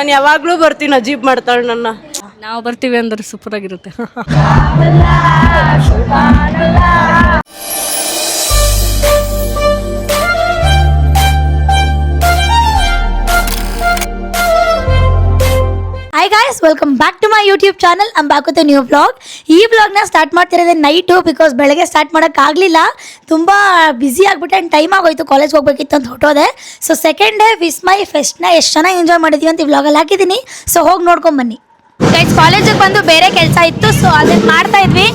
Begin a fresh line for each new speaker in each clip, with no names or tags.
ನಾನು ಯಾವಾಗಲೂ ಬರ್ತೀನಿ, ಅಜೀಬ್ ಮಾಡ್ತಾಳೆ ನನ್ನ.
ನಾವು ಬರ್ತೀವಿ ಅಂದ್ರೆ ಸೂಪರ್ ಆಗಿರುತ್ತೆ.
Hi guys, welcome back to my YouTube channel. I'm back with a new vlog. ಈ ವ್ಲಾಗ್ನ ಸ್ಟಾರ್ಟ್ ಮಾಡ್ತಿರೋದೇ ನೈಟು, ಬಿಕಾಸ್ ಬೆಳಗ್ಗೆ ಸ್ಟಾರ್ಟ್ ಮಾಡೋಕ್ಕಾಗಲಿಲ್ಲ, ತುಂಬ ಬ್ಯುಸಿ ಆಗಿಬಿಟ್ಟೆ ಆ್ಯಂಡ್ ಟೈಮ್ ಆಗೋಯ್ತು, ಕಾಲೇಜ್ಗೆ ಹೋಗ್ಬೇಕಿತ್ತು ಅಂತ ಹೊಟ್ಟೋದೆ. ಸೊ ಸೆಕೆಂಡ್ ಡೇ ವಿಸ್ಮೈ ಫೆಸ್ಟ್ನ ಎಷ್ಟು ಚೆನ್ನಾಗಿ ಎಂಜಾಯ್ ಮಾಡಿದ್ದೀವಿ ಅಂತ ಈ ವ್ಲಾಗಲ್ಲಿ ಹಾಕಿದ್ದೀನಿ. ಸೊ ಹೋಗಿ ನೋಡ್ಕೊಂಬನ್ನಿ ಗೈಸ್. ಕಾಲೇಜಿಗೆ ಬಂದು ಬೇರೆ ಕೆಲಸ ಇತ್ತು, ಸೊ ಅದನ್ನು ಮಾಡ್ತಾ ಇದ್ವಿ.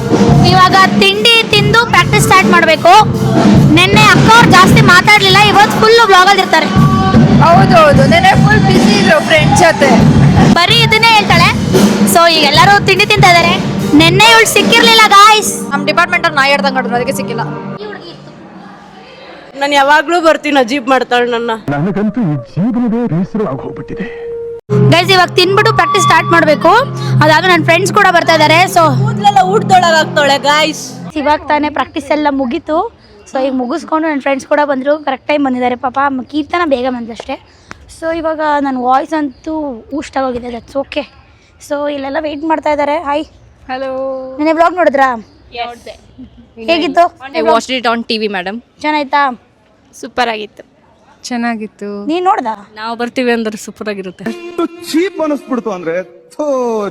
ಇವಾಗ ತಿಂಡಿ ತಿಂದು ಪ್ರಾಕ್ಟೀಸ್ ಸ್ಟಾರ್ಟ್ ಮಾಡಬೇಕು. ನಿನ್ನೆ ಅಕ್ಕ ಅವ್ರು ಜಾಸ್ತಿ ಮಾತಾಡಲಿಲ್ಲ, ಇವತ್ತು ಫುಲ್ಲು ವ್ಲಾಗಲ್ಲಿ ಇರ್ತಾರೆ.
ಹೌದೌದು, ನೆನ್ನೆ ಫುಲ್ ಬಿಸಿ ಇದ್ರು ಫ್ರೆಂಡ್ಸ್ ಜೊತೆ,
ಬರೀ ಇದನ್ನೇ ಹೇಳ್ತಾಳೆ. ಸೊ ಈಗ ಎಲ್ಲರೂ ತಿಂಡಿ ತಿಂತಾ ಇದಾರೆ. ನೆನ್ನೆ ಇವಳು ಸಿಕ್ಕಿರ್ಲಿಲ್ಲ ಗಾಯ್ಸ್.
ನಮ್ಮ ಡಿಪಾರ್ಟ್ಮೆಂಟ್ ಅವ್ರು ನಾ ಹೇಳ್ದಂಗೆ ನೋಡ್ರು, ಅದಕ್ಕೆ ಸಿಕ್ಕಿಲ್ಲ.
ನಾನು ಯಾವಾಗಲೂ ಬರ್ತೀನಿ, ಅಜೀಬ್ ಮಾಡ್ತಾಳೆ ನನ್ನ.
ನನಗಂತೂ ಈ ಜೀವನವೇ ಬೇಸರವಾಗಿ ಹೋಗ್ಬಿಟ್ಟಿದೆ.
ಗೈಸ್ ಇವಾಗ ತಿನ್ಬಿಟ್ಟು ಪ್ರಾಕ್ಟೀಸ್ ಸ್ಟಾರ್ಟ್ ಮಾಡಬೇಕು. ಅದಾದ್ರೂ ನನ್ನ ಫ್ರೆಂಡ್ಸ್ ಕೂಡ ಬರ್ತಾ ಇದಾರೆ. ಸೊ
ಕೂದಲೆಲ್ಲ ಊಟದೊಳಗಾಗ್ತಾಳೆ ಗಾಯ್ಸ್.
ಇವಾಗ ತಾನೇ ಪ್ರಾಕ್ಟೀಸ್ ಎಲ್ಲ ಮುಗೀತು. ಸೊ ಈಗ ಮುಗಿಸ್ಕೊಂಡು ನನ್ನ ಫ್ರೆಂಡ್ಸ್ ಕೂಡ ಬಂದರು, ಕರೆಕ್ಟ್ ಟೈಮ್ ಬಂದಿದ್ದಾರೆ. ಪಾಪ ಕೀರ್ತನ ಬೇಗ ಬಂದಷ್ಟೇ. ಸೊ ಇವಾಗ ನನ್ನ ವಾಯ್ಸ್ ಅಂತೂ ಊಷ್ಟಾಗೋಗಿದೆ, ದಟ್ಸ್ ಓಕೆ. ಸೊ ಇಲ್ಲೆಲ್ಲ ವೆಯ್ಟ್ ಮಾಡ್ತಾ ಇದ್ದಾರೆ. Hi,
hello.
ನೆನ್ನೆ ವ್ಲಾಗ್ ನೋಡಿದ್ರಾ? ಹೇಗಿತ್ತು?
I watched it on TV madam.
ಚೆನ್ನಾಯ್ತಾ?
ಸೂಪರ್ ಆಗಿತ್ತು. ಚೆನ್ನಾಗಿತ್ತು.
ನೀನು ನೋಡ್ದಾ?
ನಾವು ಬರ್ತೀವಿ ಅಂದ್ರೆ ಸೂಪರ್ ಆಗಿರುತ್ತೆ.
ಚೀಪ್ ಅನಿಸ್ಬಿಡ್ತು ಅಂದ್ರೆ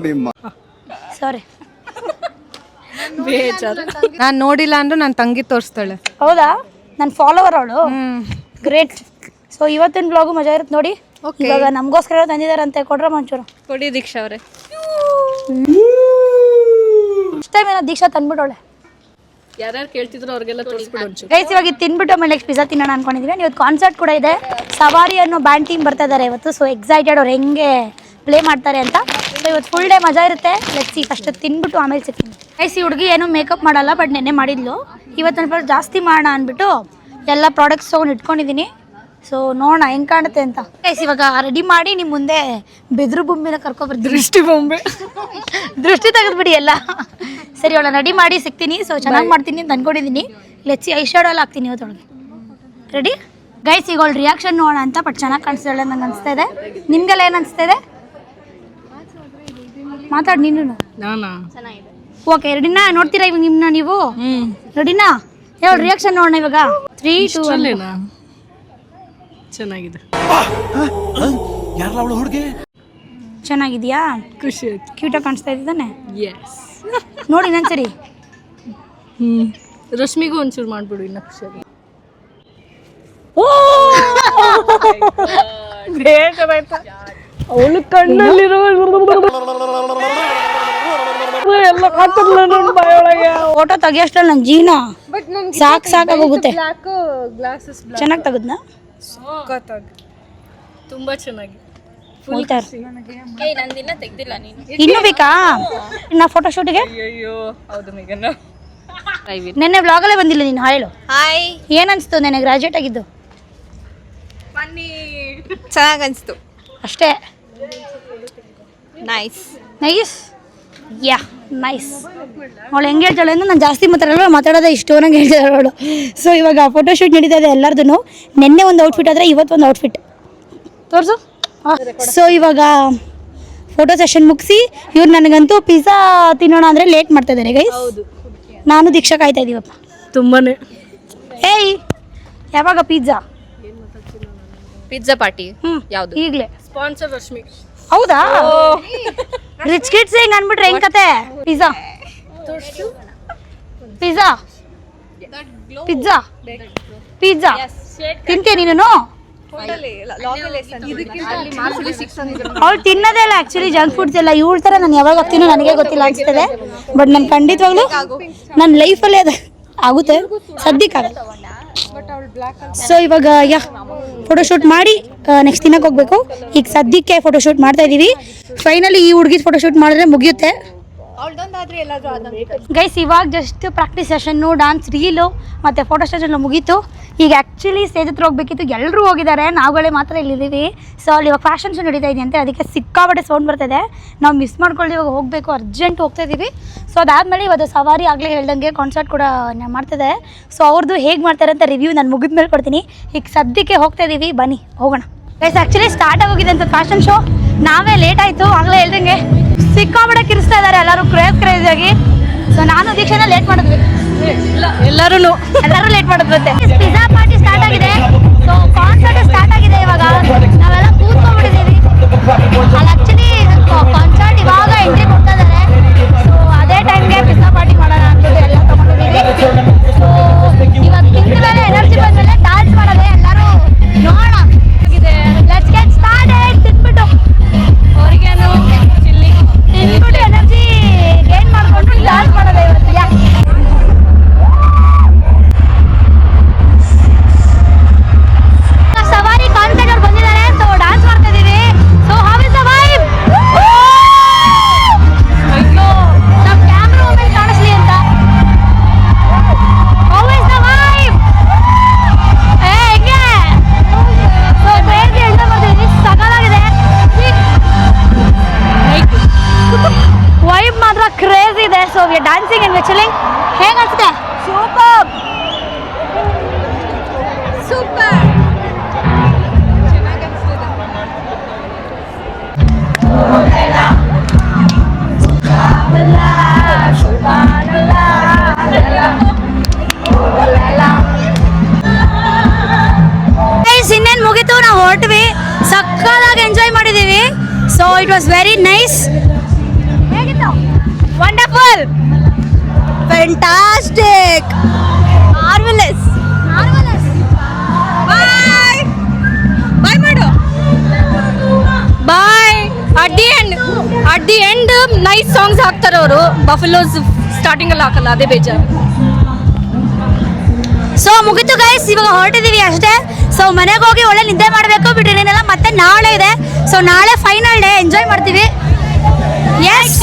ನಿಮ್ಮ
ಸಾರಿ,
ನಾನು ನೋಡಿಲ್ಲ ಅಂದ್ರೆ ನನ್ನ ತಂಗಿ ತೋರಿಸ್ತಾಳೆ.
ಹೌದಾ? ನನ್ನ ಫಾಲೋವರ್ ಅವಳು. ಗ್ರೇಟ್. ಸೊ ಇವತ್ತಿನ ಬ್ಲಾಗು ಮಜಾ ಇರುತ್ತೆ ನೋಡಿ. ಇವಾಗ ನಮಗೋಸ್ಕರ ತಂದಿದ್ದಾರಂತೆ, ಕೊಡ್ರ ಮಂಚೂರು.
ಕೊಡಿ ದೀಕ್ಷಾ ಅವರೇ.
ಇಷ್ಟ ಟೈಮ್ ಏನೋ ದೀಕ್ಷಾ ತಂದ್ಬಿಟ್ಟವಳೆ.
ಯಾರ್ಯಾರು ಕೇಳ್ತಿದ್ರು ಅವ್ರಿಗೆಲ್ಲ ತೋರಿಸ್ಬಿಡು ಒಂಚೂರು.
ಗೈಸ್ ಇವಾಗ ಇದು ತಿನ್ಬಿಟ್ಟು ಆಮೇಲೆ ನೆಕ್ಸ್ಟ್ ಪಿಜ್ಜಾ ತಿನ್ನೋಣ ಅನ್ಕೊಂಡಿದ್ದೀವಿ. ಇವತ್ತು ಕಾನ್ಸರ್ಟ್ ಕೂಡ ಇದೆ. ಸವಾರಿ ಅನ್ನೋ ಬ್ಯಾಂಡ್ ಟೀಮ್ ಬರ್ತಾ ಇದ್ದಾರೆ ಇವತ್ತು. ಸೊ ಎಕ್ಸೈಟೆಡ್ ಅವ್ರು ಹೆಂಗೆ ಪ್ಲೇ ಮಾಡ್ತಾರೆ ಅಂತ. ಸೊ ಇವತ್ತು ಫುಲ್ ಡೇ ಮಜಾ ಇರುತ್ತೆ. ಲೆಟ್ಸ್ ಫಸ್ಟ್ ತಿನ್ಬಿಟ್ಟು ಆಮೇಲೆ ಸಿಗ್ತೀನಿ. ಗೈಸ್ ಈ ಹುಡುಗಿ ಏನೂ ಮೇಕಪ್ ಮಾಡಲ್ಲ, ಬಟ್ ನೆನ್ನೆ ಮಾಡಿದ್ಲು. ಇವತ್ತು ಸ್ವಲ್ಪ ಜಾಸ್ತಿ ಮಾಡೋಣ ಅಂದ್ಬಿಟ್ಟು ಎಲ್ಲ ಪ್ರಾಡಕ್ಟ್ಸ್ ತೊಗೊಂಡು ಇಟ್ಕೊಂಡಿದ್ದೀನಿ. ಸೊ ನೋಡೋಣ ಹೆಂಗೆ ಕಾಣುತ್ತೆ ಅಂತ. ಗೈಸ್ ಇವಾಗ ರೆಡಿ ಮಾಡಿ ನಿಮ್ಮ ಮುಂದೆ ಬೆದ್ರು ಬೊಂಬೆನ ಕರ್ಕೊಬರ್ತೀನಿ.
ದೃಷ್ಟಿ ಬೊಂಬೆ.
ದೃಷ್ಟಿ ತೆಗೆದ್ಬಿಡಿ ಎಲ್ಲ. ಸರಿ, ಅವಳ ರೆಡಿ ಮಾಡಿ ಸಿಗ್ತೀನಿ. ಸೊ ಚೆನ್ನಾಗಿ ಮಾಡ್ತೀನಿ ಅಂತ ಅಂದ್ಕೊಂಡಿದ್ದೀನಿ. ಲೆಚ್ಚಿ ಐ ಶ್ಯಾಡೋ ಎಲ್ಲ ಹಾಕ್ತೀನಿ ಇವತ್ತೊಳಗೆ. Ready guys? ಈಗ ಅವಳು ರಿಯಾಕ್ಷನ್ ನೋಡೋಣ ಅಂತ. ಬಟ್ ಚೆನ್ನಾಗಿ ಕಾಣಿಸ್ತಾಳೆ ನಂಗೆ ಅನಿಸ್ತಾ ಇದೆ. ನಿಮಗೆಲ್ಲ ಏನು ಅನಿಸ್ತಾ ಇದೆ? ಮಾತಾಡಿ ನೀನು.
ನಾನಾ?
ಓಕೆ, ರೆಡಿನಾ? ನೋಡ್ತೀರಾ ಇವಾಗ ನಿಮ್ಮನ್ನ ನೀವು? ರೆಡಿನಾ? ಹೇಳು ರಿಯಾಕ್ಷನ್ ನೋಡೋಣ ಇವಾಗ. 3, 2, 1.
ಚೆನ್ನಾಗಿದೆ.
ಚೆನ್ನಾಗಿದೆಯಾ?
ಖುಷಿ ಆಯ್ತು.
ಕ್ಯೂಟಾಗಿ ಕಾಣಿಸ್ತಾ ಇದ್ದಾನೆ.
ಎಸ್.
ನೋಡಿ ಇನ್ನೊಂದ್ಸರಿ.
ರಶ್ಮಿಗೂ ಒಂಚೂರು ಮಾಡ್ಬಿಡು, ಇನ್ನ ಖುಷಿ ಆಗುತ್ತೆ. ಅವಳು ಕಣ್ಣಲ್ಲಿರೋ ಎಲ್ಲ
ಫೋಟೋ ತೆಗಿಯೋಷ್ಟ್ರಲ್ಲಿ ನನ್ನ ಜೀವನ ಸಾಕಾಗೋಗುತ್ತೆ. ಚೆನ್ನಾಗಿ ತೆಗೆದ್ನಾ?
ತುಂಬಾ ಚೆನ್ನಾಗಿ.
ಇನ್ನೂ ಬೇಕಾ ನಾ ಫೋಟೋ ಶೂಟ್ಗೆ?
ಅಯ್ಯೋ ಹೌದು ಮೇಘನ.
ನೆನ್ನೆ ವ್ಲಾಗಲ್ಲೇ ಬಂದಿಲ್ಲ ನೀನು. ಹೇಳು.
ಹಾಯ್,
ಏನ್ ಅನ್ಸ್ತು ನೆನ್ನೆ ಗ್ರಾಜುಯೇಟ್ ಆಗಿದ್ದು?
ಚೆನ್ನಾಗಿ ಅನಿಸ್ತು
ಅಷ್ಟೇ.
ನೈಸ್.
ನೈಸ್. ಯಾ ನೈಸ್. ಅವಳು ಹೆಂಗೆ ಹೇಳ್ತಾಳೆ ಅಂದ್ರೆ ನಾನು ಜಾಸ್ತಿ ಮಾತಾಡೋದೇ ಇಷ್ಟು ನಂಗೆ ಹೇಳ್ತಾಳೆ ಅವಳು. ಸೊ ಇವಾಗ ಫೋಟೋ ಶೂಟ್ ನಡೀತಾ ಇದೆ ಎಲ್ಲರದು. ನೆನ್ನೆ ಒಂದು ಔಟ್ಫಿಟ್ ಆದರೆ ಇವತ್ತೊಂದು ಔಟ್ಫಿಟ್ ತೋರಿಸು. ಸೊ ಇವಾಗ ಫೋಟೋ ಸೆಷನ್ ಮುಗಿಸಿ ಇವ್ರು ನನಗಂತೂ ಪಿಜ್ಜಾ ತಿನ್ನೋಣ ಅಂದರೆ ಲೇಟ್ ಮಾಡ್ತಾ ಇದ್ದಾರೆ ಗೈಸ್. ನಾನು ದೀಕ್ಷಾ ಕಾಯ್ತಾ ಇದ್ದೀವಪ್ಪ
ತುಂಬಾನೇ.
ಏಯ್ ಯಾವಾಗ ಪಿಜ್ಜಾ?
ಪಿಜ್ಜಾ ಪಾರ್ಟಿ ಯಾವುದು?
ಈಗಲೇ
ಸ್ಪಾನ್ಸರ್ ರಶ್ಮಿ.
ಹೌದಾ? ರಿಚ್ ಕಿಡ್ಸ್ ಹೆಂಗ್ ಅನ್ಬಿಟ್ರೆ ಹೆಂಗ್ ಕತೆ? ಪಿಜ್ಜಾ ಪಿಜ್ಜಾ ಪಿಜ್ಜಾ ಪಿಜ್ಜಾ ತಿಂತೀಯ ನೀನು? ಅವ್ಳು ತಿನ್ನೋದೇ ಇಲ್ಲ ಆ್ಯಕ್ಚುಲಿ ಜಂಕ್ ಫುಡ್ಸ್ ಎಲ್ಲ. ಇವಳ ಥರ ನಾನು ಯಾವಾಗ ಹೋಗ್ತೀನೋ ನನಗೆ ಗೊತ್ತಿಲ್ಲ ಅನಿಸ್ತದೆ. ಬಟ್ ನಾನು ಖಂಡಿತವಾಗ್ಲೂ ನನ್ನ ಲೈಫಲ್ಲೇ ಅದು ಆಗುತ್ತೆ, ಸದ್ಯಕ್ಕಾಗಲ್ಲ. ಸೊ ಇವಾಗ ಫೋಟೋಶೂಟ್ ಮಾಡಿ ನೆಕ್ಸ್ಟ್ ದಿನಕ್ಕೆ ಹೋಗ್ಬೇಕು. ಈಗ ಸದ್ಯಕ್ಕೆ ಫೋಟೋಶೂಟ್ ಮಾಡ್ತಾ ಇದ್ದೀವಿ. ಫೈನಲಿ ಈ ಹುಡುಗಿ ಫೋಟೋಶೂಟ್ ಮಾಡಿದ್ರೆ ಮುಗಿಯುತ್ತೆ ಗೈಸ್. ಇವಾಗ just practice session, dance reel ಮತ್ತು ಫೋಟೋ ಸೆಷನ್ ಮುಗೀತು. ಈಗ ಆ್ಯಕ್ಚುಲಿ ಸ್ಟೇಜ್ ಹತ್ರ ಹೋಗ್ಬೇಕಿತ್ತು, ಎಲ್ಲರೂ ಹೋಗಿದ್ದಾರೆ, ನಾವುಗಳೇ ಮಾತ್ರ ಇಲ್ಲಿದ್ದೀವಿ. ಸೊ ಅಲ್ಲಿ ಇವಾಗ ಫ್ಯಾಷನ್ ಶೋ ನಡೀತಾ ಇದೆ ಅಂತೆ, ಅದಕ್ಕೆ ಸಿಕ್ಕಾಪಟ್ಟೆ ಸೌಂಡ್ ಬರ್ತಾಯಿದೆ. ನಾವು ಮಿಸ್ ಮಾಡ್ಕೊಳ್ಳಿ, ಇವಾಗ ಹೋಗಬೇಕು, ಅರ್ಜೆಂಟ್ ಹೋಗ್ತಾ ಇದ್ದೀವಿ. ಸೊ ಅದಾದಮೇಲೆ ಇವತ್ತು ಸವಾರಿ ಆಗಲೇ ಹೇಳ್ದಂಗೆ ಕಾನ್ಸರ್ಟ್ ಕೂಡ ಮಾಡ್ತಿದೆ. ಸೊ ಅವ್ರದ್ದು ಹೇಗೆ ಮಾಡ್ತಾರೆ ಅಂತ ರಿವ್ಯೂ ನಾನು ಮುಗಿದ ಮೇಲೆ ಕೊಡ್ತೀನಿ. ಈಗ ಸದ್ಯಕ್ಕೆ ಹೋಗ್ತಾ ಇದ್ದೀವಿ, ಬನ್ನಿ ಹೋಗೋಣ. ಗೈಸ್ ಆಕ್ಚುಲಿ ಸ್ಟಾರ್ಟ್ ಆಗೋಗಿದೆ ಅಂತ ಫ್ಯಾಷನ್ ಶೋ. ನಾವೇ ಲೇಟ್ ಆಯ್ತು. ಆಗ್ಲೇ ಹೇಳ್ದಂಗೆ ಸಿಕ್ಕಾಬಿಡ ಕಿರಿಸ್ತಾ ಇದಾರೆ ಎಲ್ಲರೂ ಕ್ರೇಜ್ ಆಗಿ. ಸೊ ನಾನು ದೀಕ್ಷೆನ ಲೇಟ್ ಮಾಡಿದ್ವಿ.
ಎಲ್ಲರೂ
ಲೇಟ್ ಮಾಡಿದ್ರಂತೆ. ಪಿಜ್ಜಾ ಪಾರ್ಟಿ ಸ್ಟಾರ್ಟ್ ಆಗಿದೆ. ಸೊ ಕಾನ್ಸರ್ಟ್ ಸ್ಟಾರ್ಟ್ ಆಗಿದೆ ಇವಾಗ. ನಾವೆಲ್ಲ ಕೂತ್ಕೊಂಡ್ಬಿಟ್ಟಿದ್ದೀವಿ. ಅಲ್ಲಿ ಆಕ್ಚುಲಿ ಕಾನ್ಸರ್ಟ್ ಇವಾಗ ಎಂಟ್ರಿ ಕೊಡ್ತಾ ಇದ್ದಾರೆ. ಸೊ ಅದೇ ಟೈಮ್ಗೆ ಪಿಜ್ಜಾ ಪಾರ್ಟಿ ಮಾಡೋಣ ಅಂದ್ಬಿಟ್ಟು ಎಲ್ಲ ತಗೊಂಡಿದ್ದೀವಿ. ಸೊ ಇವಾಗ ತಿಂದ ಮೇಲೆ ಎನರ್ಜಿ ಬಂದ್ಮೇಲೆ ಡಾನ್ಸ್ ಮಾಡೋದೆ ಎಲ್ಲರೂ ನೋಡೋಣ. Let's get started. ತಿನ್ಬಿಟ್ಟು
ಅವ್ರಿಗೇನು
ತಿನ್ಬಿಟ್ಟು ಎನರ್ಜಿ ಗೇನ್ ಮಾಡ್ಕೊಂಡು ಡಾನ್ಸ್ ಮಾಡೋದೆ ಇವತ್ತು. ಸವಾರಿ ಕಾನ್ಸರ್ಟ್ ಅವ್ರು ಬಂದಿದ್ದಾರೆ. ಸೊ ಡಾನ್ಸ್ ಮಾಡ್ತಾ ಇದೀವಿ. So how is the vibe? ಅಯ್ಯೋ ನಮ್ಮ ಕ್ಯಾಮ್ರಾ ಒಮ್ಮೆ ಕಾಣಿಸ್ಲಿ ಅಂತ. How is the vibe? ಹೆಂಗೆ? ಸೊ ಕ್ರೇಜಿ ಎಂಜಾಯ್ ಮಾಡ್ತಿದ್ವಿ. ಸಗಲಾಗಿದೆ. ವೈಬ್ ಮಾತ್ರ ಕ್ರೇಜಿ ಇದೆ. So we are dancing and ವಿಚಲಿಂಗ್. ಹೇಗೆ ಅನ್ಸುತ್ತೆ? Super super. ಇನ್ನೇನು ಮುಗೀತು, ನಾವು ಹೊರಟ್ವಿ. ಸಕ್ಕತ್ತಾಗಿ ಎಂಜಾಯ್ ಮಾಡಿದ್ದೀವಿ. So it was very nice. ಹೇಗಿತ್ತು? Wonderful, fantastic, marvellous. Bye bye ಮಾಡು.
Bye. At the end nice songs ಹಾಕ್ತಾರೆ ಅವರು. ಬಫಲೋಸ್ ಸ್ಟಾರ್ಟಿಂಗ್ ಅಲ್ಲಿ ಹಾಕಲ್ಲ, ಅದೇ ಬೇಜಾರು.
ಸೊ ಮುಗಿತು ಗೈಸ್, ಇವಾಗ ಹೊರಟಿದೀವಿ ಅಷ್ಟೇ. ಸೊ ಮನೆಗೆ ಹೋಗಿ ಒಳ್ಳೆ ನಿದ್ದೆ ಮಾಡಬೇಕು. ಬಿಟ್ಟಿನೇನೆಲ್ಲ ಮತ್ತೆ ನಾಳೆ ಇದೆ. ಸೊ ನಾಳೆ ಫೈನಲ್ ಡೇ, ಎಂಜಾಯ್ ಮಾಡ್ತೀವಿ. ಎಸ್